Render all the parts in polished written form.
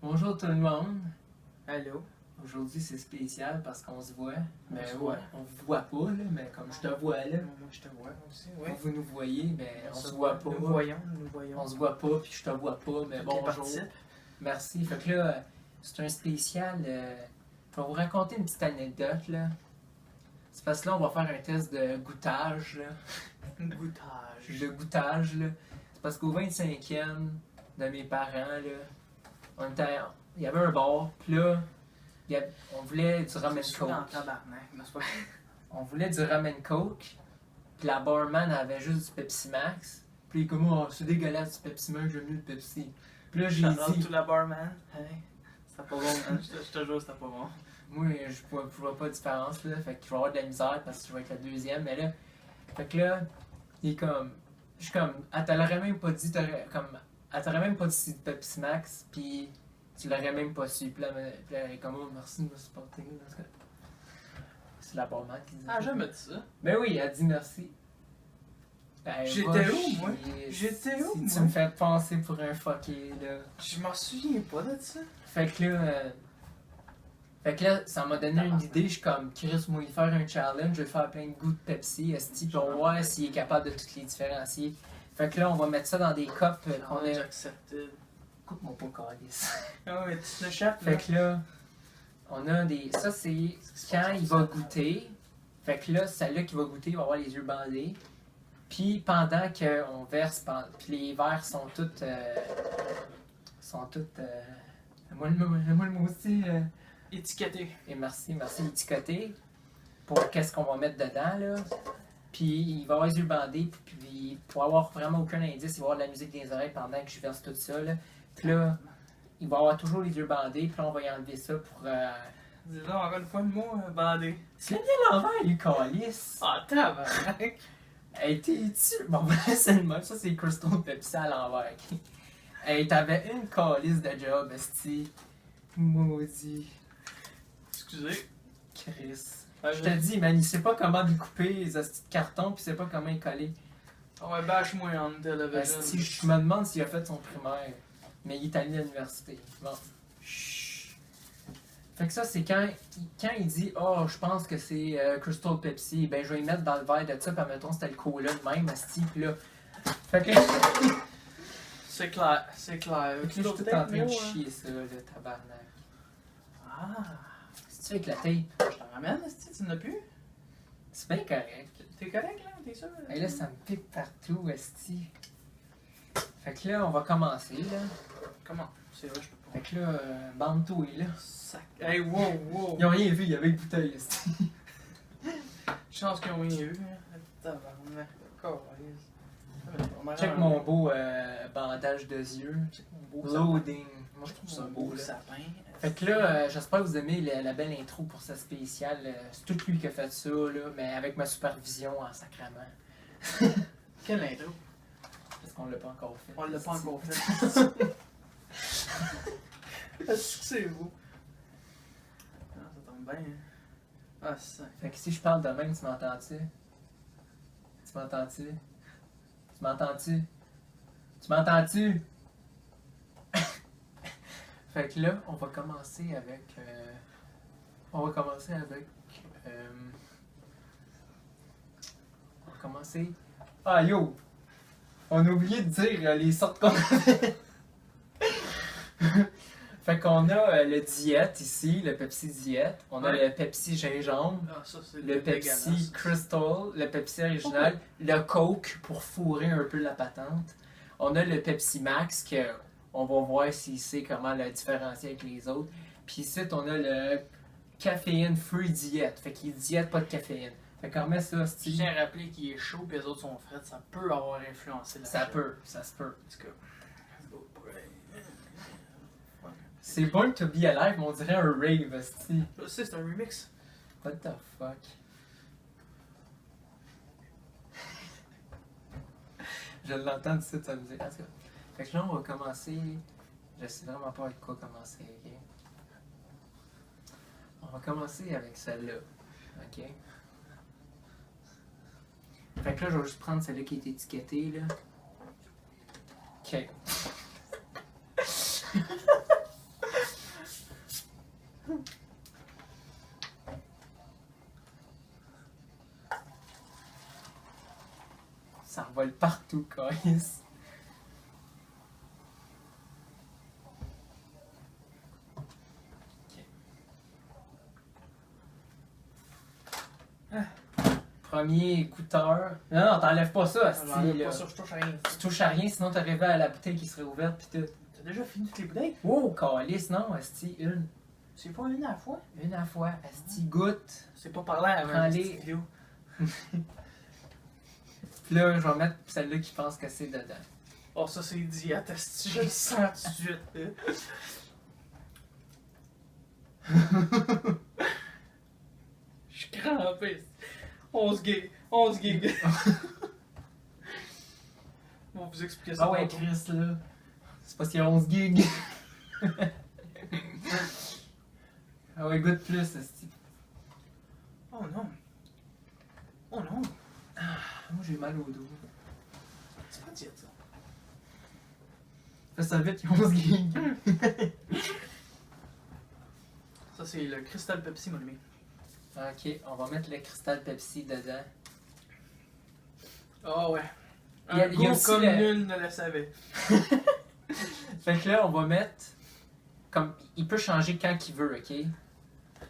Bonjour tout le monde. Allô? Aujourd'hui c'est spécial parce qu'on se voit. On se Ouais, voit. on vous voit pas là, mais comme je te vois là, Moi, je te vois aussi, quand oui. vous nous voyez, mais on se voit pas. Nous voyons, nous voyons. On se voit pas puis je te vois pas, mais Qui bonjour. participe? Merci. Fait que là, c'est un spécial. Je vais vous raconter une petite anecdote là. C'est parce que là on va faire un test de goûtage là. Goûtage. De goûtage là. C'est parce qu'au 25e de mes parents là, il y avait un bar, puis là, on voulait du ramen Je suis dans le coke. tabarnak, mais c'est pas... On voulait du ramen coke, puis la barman avait juste du Pepsi Max. Puis il est comme, oh, c'est dégueulasse du Pepsi Max, j'aime mieux le Pepsi. Puis là, j'ai Shout out dit, to la barman. Hey, c'était pas bon, man. Je te jure, c'était pas bon. moi, je vois pas de différence, là, fait que je vais avoir de la misère parce que je vais être la deuxième, mais là, fait que là, il est comme, je suis comme, elle t'aurait même pas dit, elle t'aurait même pas dit c'est du Pepsi Max, puis tu l'aurais même pas su. Puis là, elle est comme, oh, merci de me supporter. Parce que c'est la barman qui dit. Ah, jamais dit ça. Ben oui, elle dit merci. Ben, J'étais va où, moi? chier. J'étais où, Si moi? tu me fais penser pour un fucké, là. Je m'en souviens pas de ça. Fait que là, ça m'a donné une idée. Je suis comme, Chris, moi, il faire un challenge, je vais faire plein de goûts de Pepsi, esti, puis on va voir s'il est capable de toutes les différencier. Fait que là, on va mettre ça dans des cupes qu'on a. J'acceptais. Coupe-moi pas, calice. Ah, mais tu te chapes, Fait là. que là, on a des. Ça, c'est quand il va goûter. Fait que là, celle-là qui va goûter, il va avoir les yeux bandés. Puis pendant qu'on verse, puis les verres sont toutes. Moi le mot aussi. Étiqueté. Et merci, étiqueté. Pour qu'est-ce qu'on va mettre dedans, là. Puis il va avoir les yeux bandés, puis pour avoir vraiment aucun indice, il va avoir de la musique dans les oreilles pendant que je verse tout ça, là. Puis là, il va avoir toujours les yeux bandés, puis là, on va y enlever ça pour. Dis-le encore une fois le mot bandé. C'est bien l'envers, lui, calice! Ah, tabarnak! Hey, t'es-tu. Bon, ben, c'est le même, ça, c'est Crystal Pepsi à l'envers, ok? Hey, t'avais une calice de job, esti. Maudit. Excusez. Chris. Ah, Je te dis, man, il sait pas comment découper les hosties de carton, puis il sait pas comment les coller. Ah ouais, bâche-moi en télévision. Esti, je me demande s'il a fait son primaire. Mais il est allé à l'université. Bon. Chut. Fait que ça, c'est quand il dit « Oh, je pense que c'est Crystal Pepsi », ben je vais y mettre dans le verre de ça, puis mettons c'était le cola de même, asti, puis là... Fait que là, C'est clair, c'est clair. fait que là, je suis tout en train de chier ça, le tabarnak. Ah, C'est-tu avec la tape? je t'en ramène, est-ce que tu n'as plus? C'est bien correct. T'es correct, là? T'es sûr? Et là, ça me pique partout, esti. Fait que là, on va commencer, là. Comment? C'est vrai, je peux pas. Fait que là, bande-toi, là. Sac. Hey, wow, wow! Ils ont rien vu, il y avait une bouteille, esti. Chance qu'ils ont rien eu, hein. Tabarnak. Câlisse. Check mon beau bandage de yeux. Check mon beau sapin. Loading. Moi, je trouve ça Mon beau, beau là. sapin. Fait que là, j'espère que vous aimez la belle intro pour ce spécial. C'est tout lui qui a fait ça, là, mais avec ma supervision en sacrament. Quelle intro? Parce qu'on l'a pas encore fait. On l'a pas encore fait. Est-ce que c'est beau? Ah, ça tombe bien, hein. Ah, ça. Fait que si je parle de même, tu m'entends-tu? Tu m'entends-tu? Tu m'entends-tu? Tu m'entends-tu? Fait que là, on va commencer avec... On va commencer... Ah yo! On a oublié de dire les sortes qu'on avait. Fait qu'on a le diète ici, le Pepsi diète. On a Ouais. le Pepsi gingembre. Ah, ça, c'est Le Pepsi dégueulasse. Crystal, le Pepsi original, le Coke pour fourrer un peu la patente. On a le Pepsi Max que on va voir s'il sait comment le différencier avec les autres. Puis ici, on a le caféine free diète. Fait qu'il diète pas de caféine. Fait qu'on met ça, Je style. tiens à rappeler qu'il est chaud et les autres sont frais, ça peut avoir influencé la Ça peut, ça se peut. En tout cas, let's go. C'est Born to be Alive, mais on dirait un rave, style. Je sais, c'est un remix. What the fuck? Je l'entends d'ici de sa musique. En tout cas. Fait que là, on va commencer. Je sais vraiment pas avec quoi commencer, ok? On va commencer avec celle-là, ok? Fait que là, je vais juste prendre celle-là qui est étiquetée, là. Ok. vole partout, câlisse. Premier écouteur. Non, non, t'enlèves pas ça, asti, J'enlève là. pas ça, je touche à rien. Tu touches à rien, sinon t'arrivais à la bouteille qui serait ouverte pis tout. T'as déjà fini toutes les bouteilles? Oh, calice, non, asti, une. C'est pas une à la fois? Une à la fois, asti, goûte. C'est pas parlant avant Prends-les. cette vidéo. Pis là, je vais mettre celle-là qui pense que c'est dedans. Oh, ça c'est diète, esti, je le sens tout de suite. Je suis crampé. 11 gigs. 11 gigs. On va vous expliquer ça. Ah ouais, tantôt. Chris, là. C'est parce qu'il y a 11 gigs. Ah ouais, goûte plus, asti. Oh non. Oh non. Moi, j'ai mal au dos. C'est pas diète ça. Fais ça vite, il y a 11 gigs. Ça c'est le Crystal Pepsi, mon ami. Ok, on va mettre le cristal Pepsi dedans. Ah ouais. Il y a- Un il y a goût aussi comme le- nul ne le savait. Fait que là, on va mettre. Comme. Il peut changer quand il veut, ok?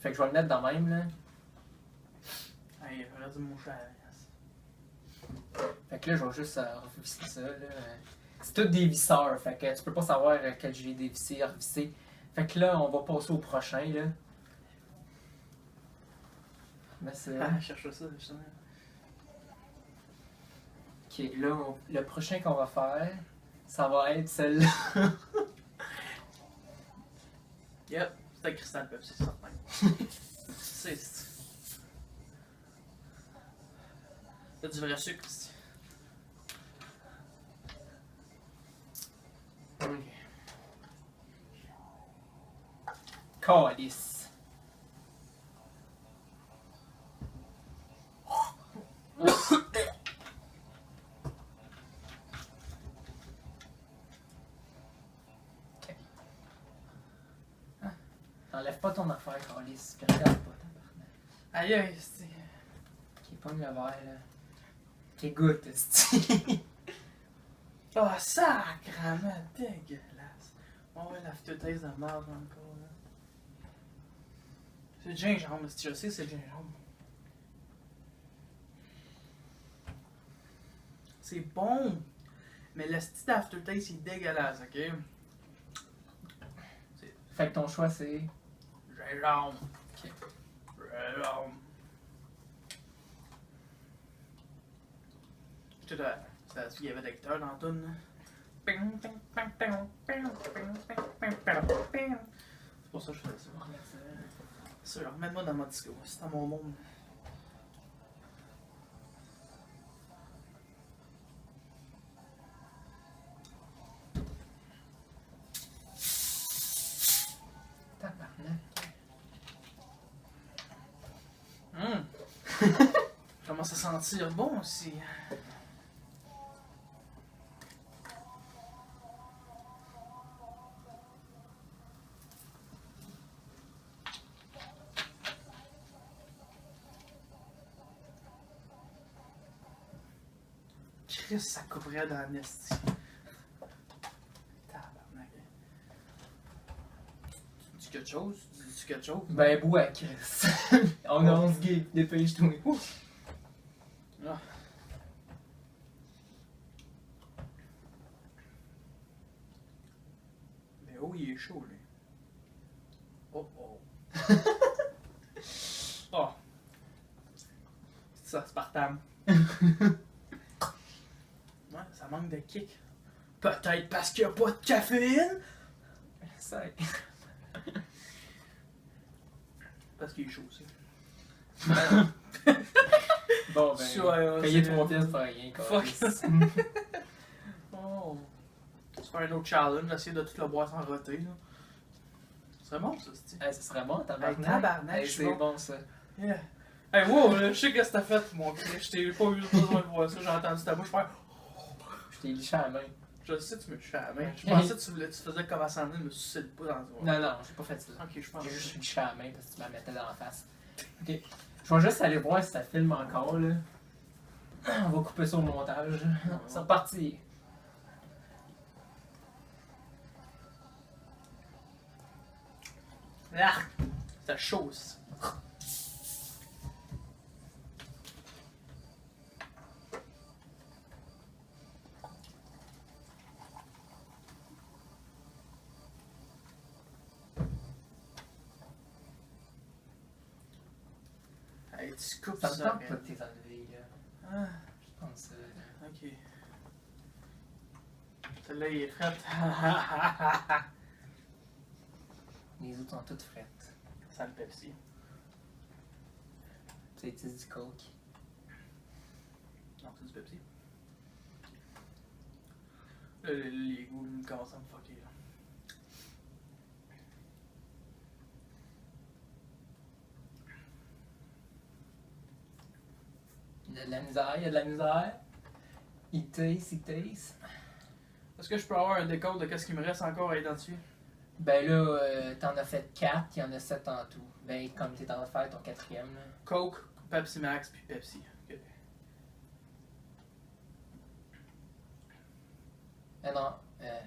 Fait que je vais le mettre dans même, là. Hey, regarde mon chat. Fait que là, je vais juste revisser ça, là. C'est tout des visseurs, fait que tu peux pas savoir quel j'ai dévissé, revissé. Fait que là, on va passer au prochain, là. Mais c'est. Ah, je cherche ça, justement. Ok, là, le prochain qu'on va faire, ça va être celle-là. Yep, c'est un Crystal Pepsi, c'est certain. C'est. C'est du vrai sucre, c'est. Ok. Calice. Ok. Ah. Enlève pas ton affaire, Calice. Puis regarde pas, tabarnak. Aïe aïe, c'est. Ok, pogne le verre, là. Ok, goûte, esti. Oh, sacrement dégueulasse. On va l'aftertaste de merde encore, là. C'est le gingembre, si je sais, c'est le gingembre. C'est bon, mais le style aftertaste, il est dégueulasse, ok? Fait que ton choix, c'est. Gingembre. Ok. Gingembre. Tout ça, il y avait des lecteurs dans la toune, là. C'est pour ça que je faisais ça. C'est sûr, remets-moi dans mon disco, c'est dans mon monde. Tabarnak. Commence à sentir bon aussi. Chris, ça couvrait dans la nestie. Tabarnak. Tu dis quelque chose? Tu dis quelque chose? Ben, bois, Chris. On a 11 gigs, dépêche-toi. Ah. Mais oh, il est chaud, lui. Oh, oh. Oh. C'est ça, Spartam. Ouais, ça manque de kick. Peut-être parce qu'il n'y a pas de caféine. Ça. Parce qu'il est chaud aussi. Bon, ben. Ouais, Payer c'est- 3 pièces pour rien, quoi. Fuck. Oh. Tu fais un autre challenge, essayer de tout le boire sans roter. Là. C'est bon ça, c'est. Hey, ça serait bon, tabarnak. Hey, tabarnak, Hey, je suis c'est bon. bon, ça. Yeah. Hey, wow, là, je sais que t'as fait, mon gars. Je t'ai pas eu besoin de voir ça. J'ai entendu ta bouche faire. Je t'ai liché à la main. Je le sais, tu me touches à la main. Je pensais que tu faisais comme à Sandrine, me sucer le pouce dans le doigt. Non, non, j'ai pas fait ça. Ok, je pense. J'ai juste liché à la main parce que tu me la mettais dans la face. Ok. Je vais juste aller voir si ça filme encore, là. On va couper ça au montage. C'est reparti. Ah! C'est chaud, ça. Hey, tu coupes Ça ça. me tente pas man. de tes enlever, là. Ah, Je pense ça, là. ok. Celle-là, il est fait. Les autres sont toutes frettes. Ça le Pepsi. C'est du coke. Non, c'est du Pepsi. Là, les goûts commencent à me fucker. Là. Il y a de la misère, il y a de la misère. Il taste, il taste. Est-ce que je peux avoir un décompte de qu'est-ce qu'il me reste encore à identifier? Ben là, t'en as fait 4, il y en a 7 en tout. Ben, comme t'es en train de faire ton quatrième, là. Coke, Pepsi Max, puis Pepsi. Ok. Ah non, ben,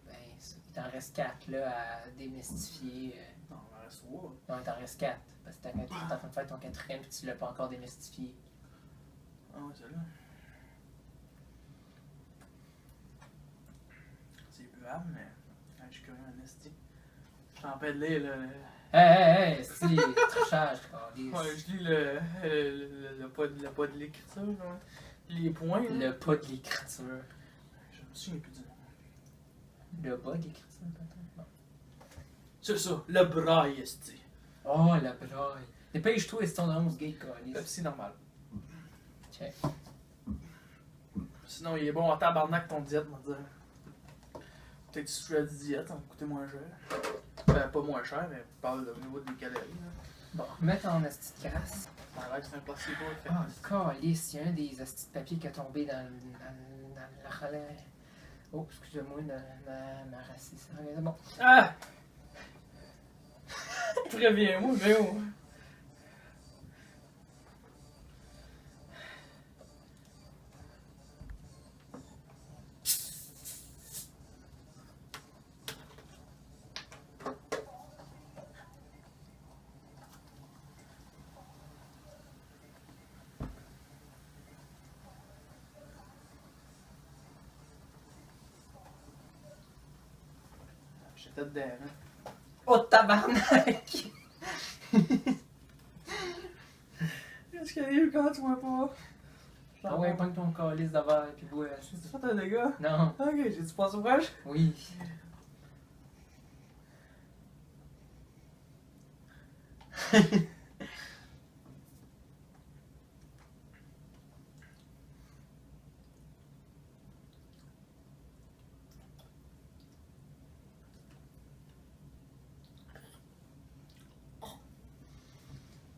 il t'en reste 4 là à démystifier. Non, il me reste 3. Non, il t'en reste 4. Parce que t'es en train de faire ton quatrième puis tu l'as pas encore démystifié. Ah ouais, celle-là. C'est buvable, mais. Ah, je suis curieux en esti. Je suis en train de lire le. Hey, si, trichage, câlisse. Ouais, je lis le pas de l'écriture, là. Les points, là. Le pas de l'écriture. Je me souviens plus du nom. Le bas de l'écriture, peut-être? Bon. C'est ça, le braille, esti. Oh, la braille. Dépêche-toi, c'est ton 11 gay, câlisse. Pepsi normal. Check. Sinon, il est bon en tabarnak ton diète, on va dire. Peut-être que si tu fais la diète, ça va coûter moins cher. Ben, pas moins cher, mais on parle au niveau des calories. Là. Bon, mets en asti de casse. Ça a l'air que c'est un placebo. Fait. Ah, câlisse, il y a un des astis de papier qui est tombé dans la relais. Oh, excusez-moi, ma raciste. C'est bon. Ah! Préviens-moi, mais oh! J'étais dedans, hein. Oh, tabarnak! Qu'est-ce qu'il y a eu quand tu vois pas? Ah ouais, pogne ton calice de verre puis bois. C'est ça, t'as des gars? Non, Ok, j'ai-tu passé ouvrage? oui.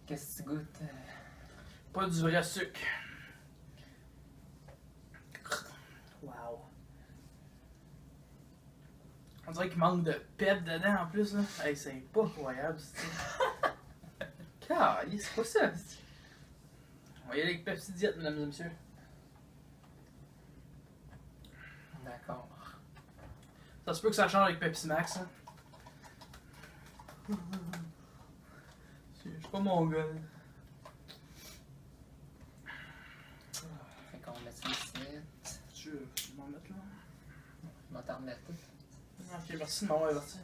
Qu'est-ce que tu goûtes? Pas du vrai sucre. Wow. On dirait qu'il manque de pep dedans en plus, là. Hey, c'est pas incroyable, c'est. Calice, c'est pas ça. c'est- On va y aller avec Pepsi Diète, mesdames et messieurs. D'accord. Ça se peut que ça change avec Pepsi Max, hein. Je suis pas mon gars. Fait qu'on met ça ici. Tu veux m'en mettre là? Je vais t'en remettre tout. Ok, merci de m'avoir averti.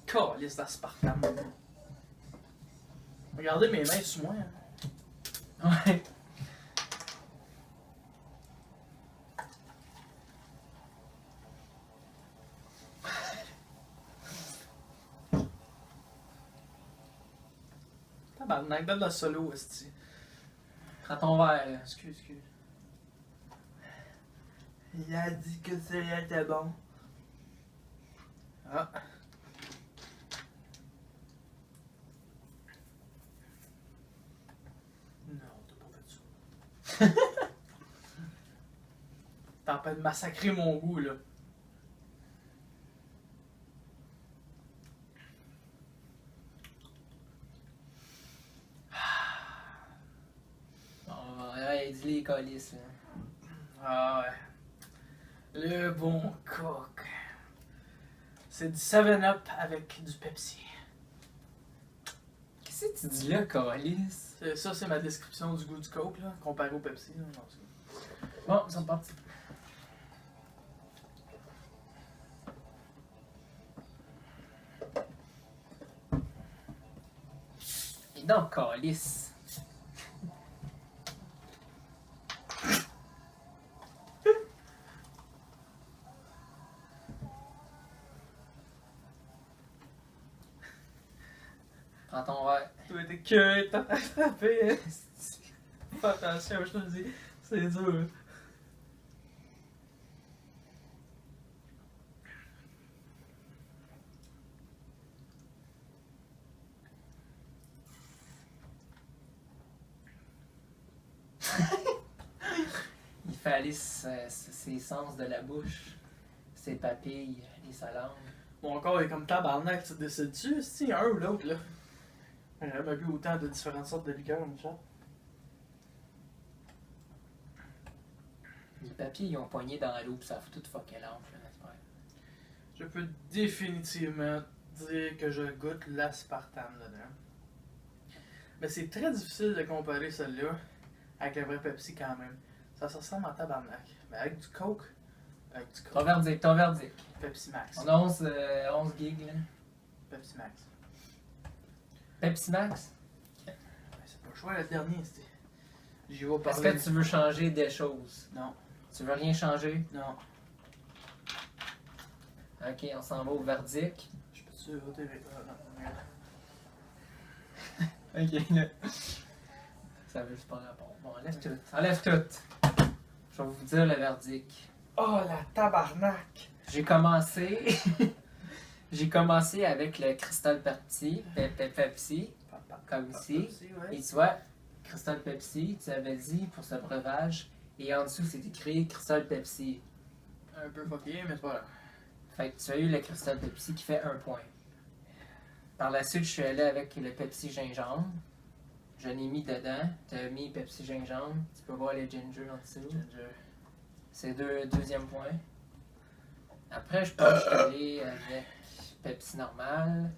Calice d'aspartame. Regardez mes mains sous moi. Hein. Ouais. Tabarnak, donne le solo, esti. Prends ton verre, là. Excuse. Il a dit que c'est rien était bon. Ah. Non, t'as pas fait ça. T'es en train de massacrer mon goût, là. calice, là. Ah ouais. Le bon Coke. C'est du 7-Up avec du Pepsi. Qu'est-ce que tu dis là, calice? Ça, c'est ma description du goût du Coke, là, comparé au Pepsi. Là. Non, Bon, ils sont partis. Et donc, calice. Prends ton verre. tu vas être que t'as frappé. Fais attention, je te le dis. C'est dur. Il fait aller ses sens de la bouche, ses papilles, et sa langue. Mon corps est comme tabarnak, tu décides-tu si un ou l'autre, là? J'ai jamais vu autant de différentes sortes de liqueurs, une chat. Les papilles, ils ont poigné dans l'eau, pis ça a tout fucké l'enfle, n'est-ce pas? Je peux définitivement dire que je goûte l'aspartame dedans. Mais c'est très difficile de comparer celle-là avec le vrai Pepsi quand même. Ça se ressemble à tabarnak. Mais avec du Coke, Ton verdict. Pepsi Max. On a 11 gigs, là. Pepsi Max. Pepsi Max? Ben, c'est pas le choix, le dernier, c'était. J'y vais Est-ce parler. que tu veux changer des choses? Non, Tu veux rien changer? non. Ok, on s'en va au verdict. Je peux-tu voter avec. Ok, là. Ça veut juste pas répondre. Bon, enlève tout. Enlève tout. Je vais vous dire le verdict. Oh la tabarnak! J'ai commencé. J'ai commencé avec le Crystal Pepsi. Pepsi. Comme ici. Ouais. Et tu vois, Crystal Pepsi, tu avais dit pour ce breuvage. Et en dessous, c'est écrit Crystal Pepsi. Un peu fucké, mais c'est pas grave. Fait que tu as eu le Crystal Pepsi qui fait 1 point. Par la suite, je suis allé avec le Pepsi gingembre. Je l'ai mis dedans. Tu as mis Pepsi gingembre. Tu peux voir les ginger en dessous. Ginger. C'est deuxième point. Après, je pense que je suis allé avec Pepsi normal.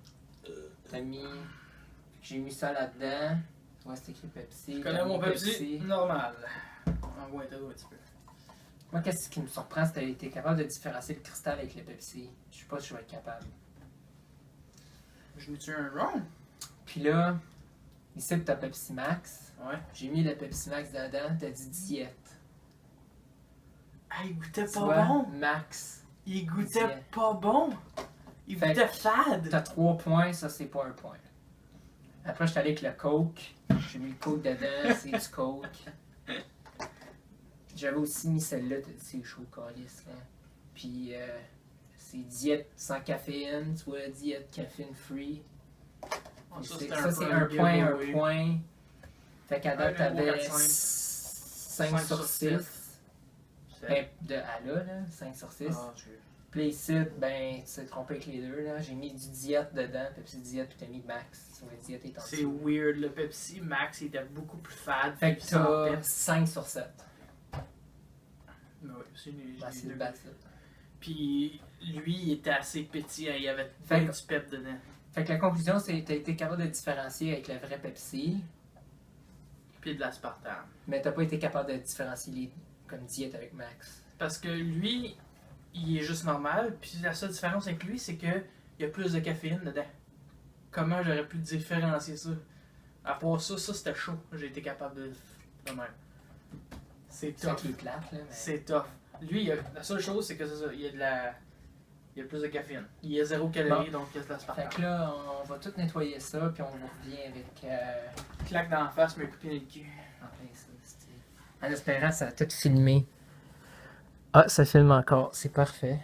T'as mis. J'ai mis ça là-dedans. Tu vois, c'est écrit Pepsi. Je connais T'as mon mis Pepsi normal. On va être un petit peu. Moi, qu'est-ce qui me surprend, c'est que tu été capable de différencier le cristal avec le Pepsi. Je sais pas si je vais être capable. Je mets-tu un rond? Puis là, ici, t'as Pepsi Max. Ouais. J'ai mis le Pepsi Max dedans. T'as dit diète. Ah, il goûtait Tu pas vois, bon! Max. Il goûtait Diète. pas bon! Il Fait goûtait que fade! T'as 3 points, ça c'est pas un point. Après, je suis allé avec le Coke. J'ai mis le Coke dedans, c'est du Coke. J'avais aussi mis celle-là, c'est chaud, calice, là. Puis, c'est diète sans caféine, tu vois, diète caféine free. Puis ça, c'est un point, un point. Fait qu'à date, Un, deux, t'avais trois, quatre, 5 sur 6. Ben, de à là, 5 sur 6. Ah, Puis là, ici, ben, tu t'es trompé avec les deux, là. J'ai mis du diète dedans, Pepsi diète, puis t'as mis Max. Tu vois, diète est en c'est dessous. weird, le Pepsi Max il était beaucoup plus fade. Fait que puis sans t'as pep. 5 sur 7. Mais ouais, c'est une Ben, c'est le bas, ça. Puis lui, il était assez petit, hein, il y avait Fait plein que- du pep dedans. Fait que la conclusion, c'est que t'as été capable de différencier avec le vrai Pepsi, Puis de l'aspartame. mais t'as pas été capable de différencier les comme diète avec Max. Parce que lui, il est juste normal. Puis la seule différence avec lui, c'est que il y a plus de caféine dedans. Comment j'aurais pu différencier ça? À part ça, c'était chaud. J'ai été capable de même. C'est C'est ça tough. qui est plate, là. Mais... C'est tough. Lui, la seule chose, c'est que c'est ça. Il y a de la. Il y a plus de caféine. Il y a 0 calories, donc il y a de Fait l'aspartame. que là, on va tout nettoyer ça, puis on vous revient avec... Claque dans la face, mais coupé le cul. en plein ça, en espérant que ça a tout filmé. Ah, ça filme encore, c'est parfait.